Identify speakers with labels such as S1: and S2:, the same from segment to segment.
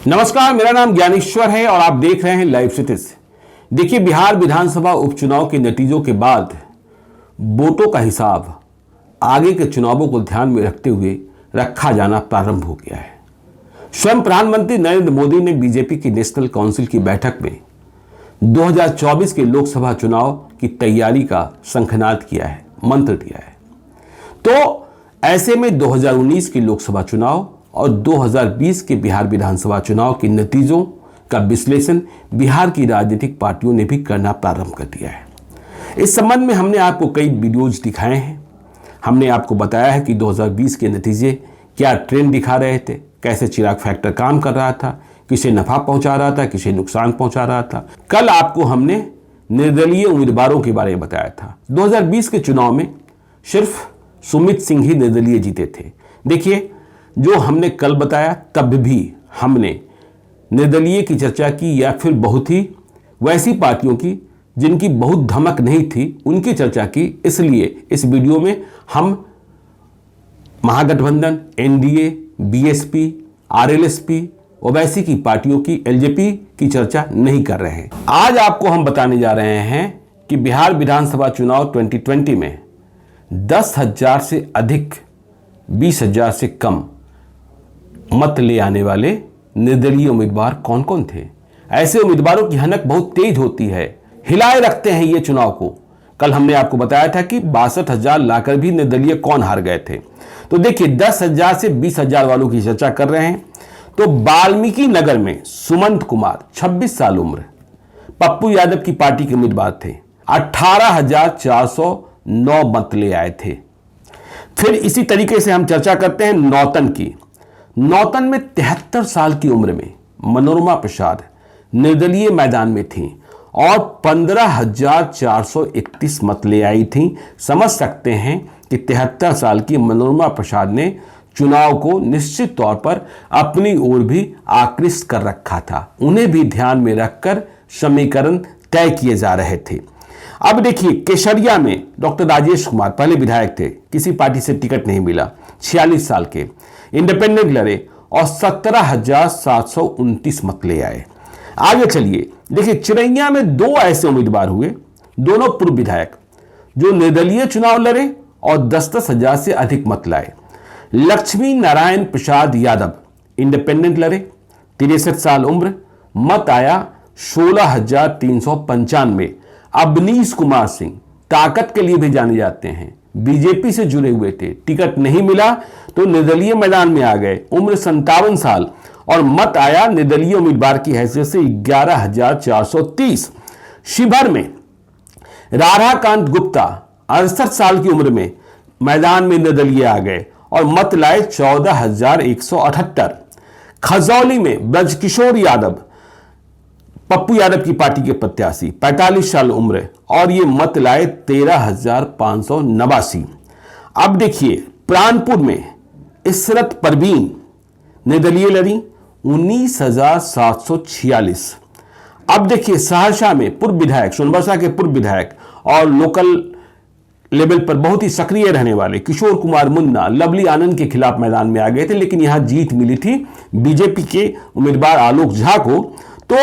S1: नमस्कार, मेरा नाम ज्ञानेश्वर है और आप देख रहे हैं लाइव सिटीज। देखिए, बिहार विधानसभा उपचुनाव के नतीजों के बाद वोटों का हिसाब आगे के चुनावों को ध्यान में रखते हुए रखा जाना प्रारंभ हो गया है। स्वयं प्रधानमंत्री नरेंद्र मोदी ने बीजेपी की नेशनल काउंसिल की बैठक में 2024 के लोकसभा चुनाव की तैयारी का शंखनाद किया है, मंत्र दिया है। तो ऐसे में 2019 के लोकसभा चुनाव और 2020 के बिहार विधानसभा चुनाव के नतीजों का विश्लेषण बिहार की राजनीतिक पार्टियों ने भी करना प्रारंभ कर दिया है। इस संबंध में हमने आपको कई वीडियोज दिखाए हैं। हमने आपको बताया है कि 2020 के नतीजे क्या ट्रेंड दिखा रहे थे, कैसे चिराग फैक्टर काम कर रहा था, किसे नफा पहुंचा रहा था, किसे नुकसान पहुंचा रहा था। कल आपको हमने निर्दलीय उम्मीदवारों के बारे में बताया था। 2020 के चुनाव में सिर्फ सुमित सिंह ही निर्दलीय जीते थे। देखिए, जो हमने कल बताया तब भी हमने निर्दलीय की चर्चा की या फिर बहुत ही वैसी पार्टियों की जिनकी बहुत धमक नहीं थी उनकी चर्चा की। इसलिए इस वीडियो में हम महागठबंधन, एनडीए, बीएसपी, आरएलएसपी, ओवैसी की पार्टियों की, एलजेपी की चर्चा नहीं कर रहे हैं। आज आपको हम बताने जा रहे हैं कि बिहार विधानसभा चुनाव 2020 में 10,000 से अधिक, 20,000 से कम मत ले आने वाले निर्दलीय उम्मीदवार कौन कौन थे। ऐसे उम्मीदवारों की हनक बहुत तेज होती है, हिलाए रखते हैं ये चुनाव को। कल हमने आपको बताया था कि 62,000 लाकर भी निर्दलीय कौन हार गए थे। तो देखिए, 10,000 से 20,000 वालों की चर्चा कर रहे हैं। तो वाल्मीकि नगर में सुमंत कुमार, 26 साल उम्र, पप्पू यादव की पार्टी के उम्मीदवार थे। 18,409 मत ले आए थे। फिर इसी तरीके से हम चर्चा करते हैं नौतन की। नौतन में 73 साल की उम्र में मनोरमा प्रसाद निर्दलीय मैदान में थी और 15,431 मत ले आई थी। समझ सकते हैं कि 73 साल की मनोरमा प्रसाद ने चुनाव को निश्चित तौर पर अपनी ओर भी आकृष्ट कर रखा था। उन्हें भी ध्यान में रखकर समीकरण तय किए जा रहे थे। अब देखिए, केसरिया में डॉक्टर राजेश कुमार पहले विधायक थे, किसी पार्टी से टिकट नहीं मिला, 46 साल के, इंडिपेंडेंट लड़े और 17,729 मत ले आए। आगे चलिए, देखिए, चिरैया में दो ऐसे उम्मीदवार हुए, दोनों पूर्व विधायक, जो निर्दलीय चुनाव लड़े और 10,000 से अधिक मत लाए। लक्ष्मी नारायण प्रसाद यादव इंडिपेंडेंट लड़े, 63 साल उम्र, मत आया 16,395। अवनीश कुमार सिंह ताकत के लिए भी जाने जाते हैं, बीजेपी से जुड़े हुए थे, टिकट नहीं मिला तो निर्दलीय मैदान में आ गए। उम्र 57 साल और मत आया निर्दलीय उम्मीदवार की हैसियत से 11,430। शिवहर में राधाकांत गुप्ता 68 साल की उम्र में मैदान में निर्दलीय आ गए और मत लाए 14,178। खजौली में ब्रजकिशोर यादव, पप्पू यादव की पार्टी के प्रत्याशी, 45 साल उम्र और ये मत लाए 13,589। अब देखिए, प्राणपुर में इशरत परवीन निर्दलीय लड़ी, 19,746। अब देखिए, सहरसा में पूर्व विधायक, सोनबरसा के पूर्व विधायक और लोकल लेवल पर बहुत ही सक्रिय रहने वाले किशोर कुमार मुन्ना लवली आनंद के खिलाफ मैदान में आ गए थे, लेकिन यहां जीत मिली थी बीजेपी के उम्मीदवार आलोक झा को। तो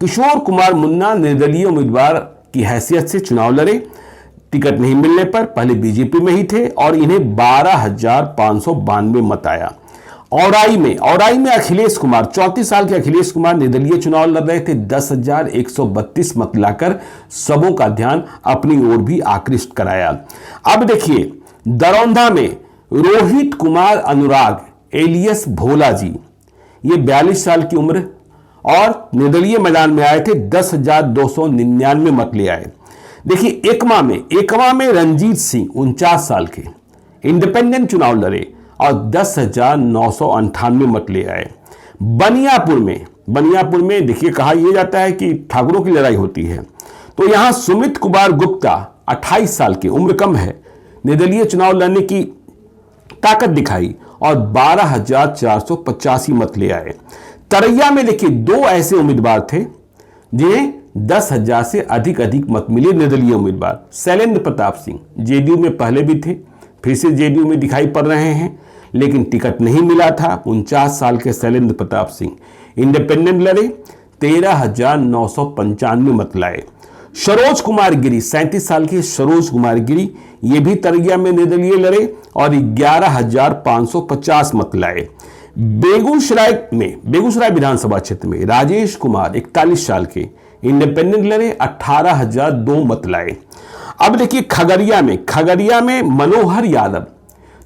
S1: किशोर कुमार मुन्ना निर्दलीय उम्मीदवार की हैसियत से चुनाव लड़े, टिकट नहीं मिलने पर पहले बीजेपी में ही थे और इन्हें 12,592 मत आया। औराई में अखिलेश कुमार, 34 साल के अखिलेश कुमार निर्दलीय चुनाव लड़ रहे थे, 10,132 मत लाकर सबों का ध्यान अपनी ओर भी आकृष्ट कराया। अब देखिए, दरौंधा में रोहित कुमार अनुराग एलियस भोला जी, ये 42 साल की उम्र और निर्दलीय मैदान में आए थे, 10,299 मत ले आए। देखिए, एकमा में रंजीत सिंह 49 साल के इंडिपेंडेंट चुनाव लड़े और 10,998 मत ले आए। बनियापुर में देखिए, कहा यह जाता है कि ठाकुरों की लड़ाई होती है। तो यहां सुमित कुमार गुप्ता 28 साल के, उम्र कम है, निर्दलीय चुनाव लड़ने की ताकत दिखाई और 12,485 मत ले आए। तरैया में देखिए, दो ऐसे उम्मीदवार थे जिन्हें 10,000 से अधिक मत मिले निर्दलीय उम्मीदवार। शैलेंद्र प्रताप सिंह जेडीयू में पहले भी थे, फिर से जेडीयू में दिखाई पड़ रहे हैं, लेकिन टिकट नहीं मिला था। 49 साल के शैलेंद्र प्रताप सिंह इंडिपेंडेंट लड़े, 13,995 मत लाए। सरोज कुमार गिरी 37 साल के सरोज कुमार गिरी ये भी तरैया में निर्दलीय लड़े और 11,550 मत लाए। बेगूसराय विधानसभा क्षेत्र में राजेश कुमार 41 साल के इंडिपेंडेंट लड़े, 18,002 मत लाए। अब देखिए खगड़िया में मनोहर यादव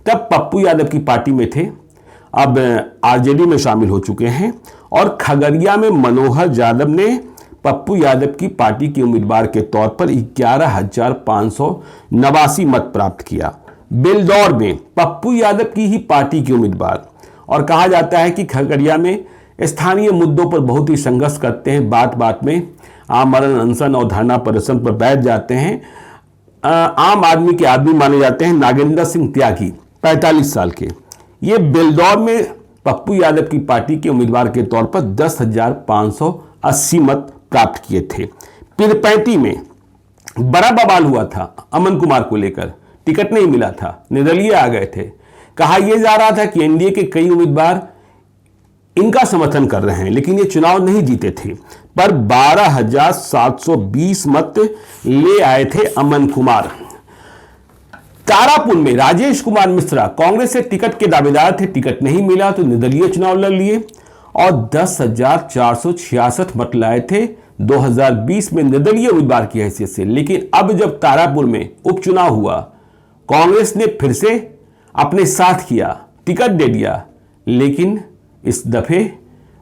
S1: तब पप्पू यादव की पार्टी में थे, अब आरजेडी में शामिल हो चुके हैं, और खगड़िया में मनोहर यादव ने पप्पू यादव की पार्टी के उम्मीदवार के तौर पर 11,589 मत प्राप्त किया। बेलदौर में पप्पू यादव की ही पार्टी के उम्मीदवार, और कहा जाता है कि खगड़िया में स्थानीय मुद्दों पर बहुत ही संघर्ष करते हैं, बात बात में आमरण अनशन और धरना प्रदर्शन पर बैठ जाते हैं, आम आदमी के आदमी माने जाते हैं। नागेंद्र सिंह त्यागी 45 साल के, ये बेलदौर में पप्पू यादव की पार्टी के उम्मीदवार के तौर पर 10,580 मत प्राप्त किए थे। पीरपैंती में बड़ा बवाल हुआ था अमन कुमार को लेकर, टिकट नहीं मिला था, निर्दलीय आ गए थे। कहा यह जा रहा था कि एनडीए के कई उम्मीदवार इनका समर्थन कर रहे हैं, लेकिन ये चुनाव नहीं जीते थे, पर 12,720 मत ले आए थे अमन कुमार। तारापुर में राजेश कुमार मिश्रा कांग्रेस से टिकट के दावेदार थे, टिकट नहीं मिला तो निर्दलीय चुनाव लड़ लिए और 10,466 मत लाए थे 2020 में निर्दलीय उम्मीदवार की हैसियत से। लेकिन अब जब तारापुर में उपचुनाव हुआ, कांग्रेस ने फिर से अपने साथ किया, टिकट दे दिया, लेकिन इस दफे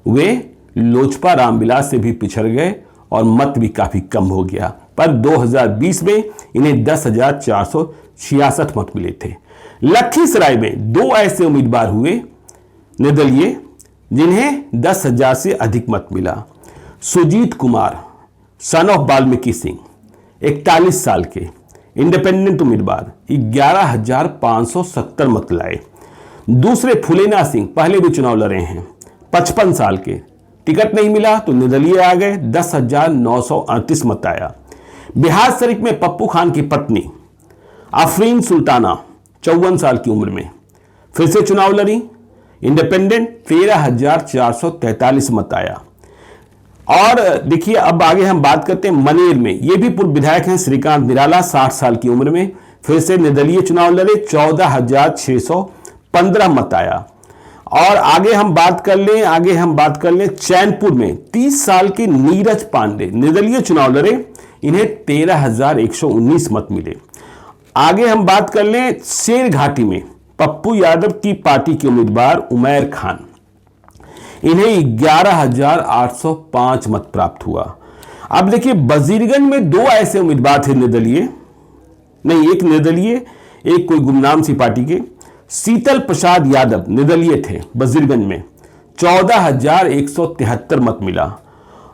S1: वे लोजपा रामविलास से भी पिछड़ गए और मत भी काफी कम हो गया। पर 2020 में इन्हें 10,466 मत मिले थे। लखीसराय में 2 ऐसे उम्मीदवार हुए निर्दलीय जिन्हें 10,000 से अधिक मत मिला। सुजीत कुमार सन ऑफ वाल्मीकि सिंह 41 साल के इंडिपेंडेंट उम्मीदवार 11,570 मत लाए। दूसरे फुलेना सिंह पहले भी चुनाव लड़े हैं, 55 साल के, टिकट नहीं मिला तो निर्दलीय आ गए, 10,938 मत आया। बिहार शरीफ में पप्पू खान की पत्नी अफरीन सुल्ताना 54 साल की उम्र में फिर से चुनाव लड़ी, इंडिपेंडेंट 13,443 मत आया। और देखिए अब आगे हम बात करते हैं मनेर में, ये भी पूर्व विधायक हैं श्रीकांत निराला 60 साल की उम्र में फिर से निर्दलीय चुनाव लड़े, 14,615 मत आया। और आगे हम बात कर लें चैनपुर में 30 साल के नीरज पांडे निर्दलीय चुनाव लड़े, इन्हें 13,119 मत मिले। आगे हम बात कर लें शेर घाटी में पप्पू यादव की पार्टी के उम्मीदवार उमैर खान, इन्हें 11,805 मत प्राप्त हुआ। अब देखिए वजीरगंज में 2 ऐसे उम्मीदवार थे निर्दलीय, नहीं एक निर्दलीय एक कोई गुमनाम सी पार्टी के। शीतल प्रसाद यादव निर्दलीय थे वजीरगंज में, 14,173 मत मिला।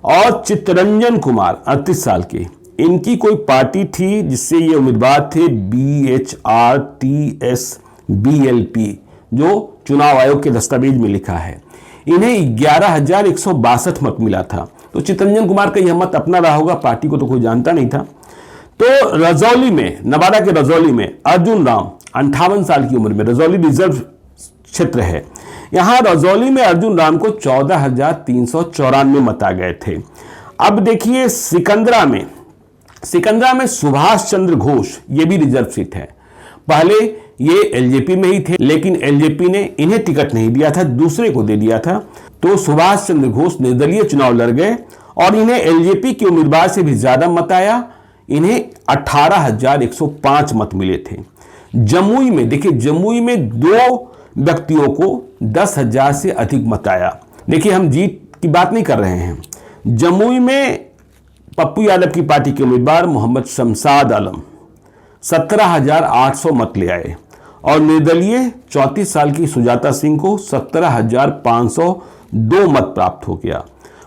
S1: और चित्तरंजन कुमार 38 साल के, इनकी कोई पार्टी थी जिससे ये उम्मीदवार थे BHRTS-BLP, जो चुनाव आयोग के दस्तावेज में लिखा है, इन्हें 11,162 मत मिला था। तो चित्तरंजन कुमार का यह मत अपना रहा होगा, पार्टी को तो कोई जानता नहीं था। तो रजौली में, नवादा के रजौली में अर्जुन राम 58 साल की उम्र में, रजौली रिजर्व क्षेत्र है, यहां रजौली में अर्जुन राम को 14,394 मत आ गए थे। अब देखिए सिकंदरा में सुभाष चंद्र घोष, ये भी रिजर्व सीट है, पहले ये एलजेपी में ही थे, लेकिन एलजेपी ने इन्हें टिकट नहीं दिया था, दूसरे को दे दिया था। तो सुभाष चंद्र घोष निर्दलीय चुनाव लड़ गए और इन्हें एलजेपी के उम्मीदवार से भी ज्यादा मत आया, इन्हें 18,105 मत मिले थे। जमुई में देखिए, जमुई में 2 व्यक्तियों को 10,000 से अधिक मत आया। देखिए हम जीत की बात नहीं कर रहे हैं, जमुई में पप्पू यादव की पार्टी के उम्मीदवार मोहम्मद शमशाद आलम 17,800 मत ले आए और निर्दलीय 34 साल की सुजाता सिंह को 17,502 मत प्राप्त हो गया।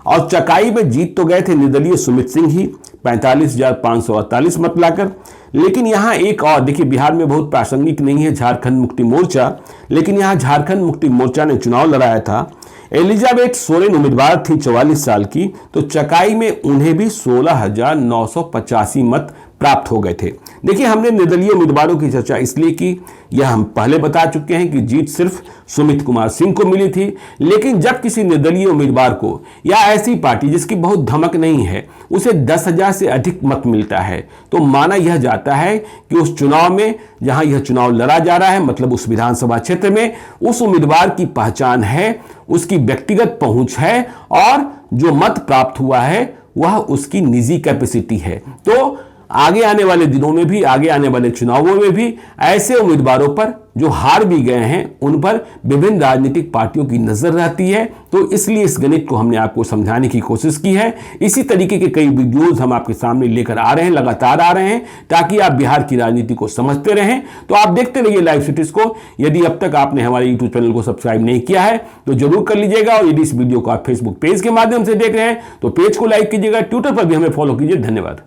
S1: और चकाई में जीत तो गए थे निर्दलीय सुमित सिंह ही 45,548 मत लाकर। लेकिन यहाँ एक और देखिए, बिहार में बहुत प्रासंगिक नहीं है झारखंड मुक्ति मोर्चा, लेकिन यहाँ झारखंड मुक्ति मोर्चा ने चुनाव लड़ाया था। एलिजाबेथ सोरेन उम्मीदवार थी 44 साल की, तो चकाई में उन्हें भी 16,985 मत प्राप्त हो गए थे। देखिए, हमने निर्दलीय उम्मीदवारों की चर्चा इसलिए की, यह हम पहले बता चुके हैं कि जीत सिर्फ सुमित कुमार सिंह को मिली थी। लेकिन जब किसी निर्दलीय उम्मीदवार को या ऐसी पार्टी जिसकी बहुत धमक नहीं है उसे 10,000 से अधिक मत मिलता है, तो माना यह जाता है कि उस चुनाव में, जहां यह चुनाव लड़ा जा रहा है, मतलब उस विधानसभा क्षेत्र में, उस उम्मीदवार की पहचान है, उसकी व्यक्तिगत पहुंच है और जो मत प्राप्त हुआ है वह उसकी निजी कैपेसिटी है। तो आगे आने वाले दिनों में भी, आगे आने वाले चुनावों में भी ऐसे उम्मीदवारों पर जो हार भी गए हैं उन पर विभिन्न राजनीतिक पार्टियों की नजर रहती है। तो इसलिए इस गणित को हमने आपको समझाने की कोशिश की है। इसी तरीके के कई वीडियोज हम आपके सामने लेकर आ रहे हैं, लगातार आ रहे हैं, ताकि आप बिहार की राजनीति को समझते रहें। तो आप देखते रहिए लाइव सिटीज को। यदि अब तक आपने हमारे यूट्यूब चैनल को सब्सक्राइब नहीं किया है तो जरूर कर लीजिएगा, और यदि इस वीडियो को आप फेसबुक पेज के माध्यम से देख रहे हैं तो पेज को लाइक कीजिएगा, ट्विटर पर भी हमें फॉलो कीजिए। धन्यवाद।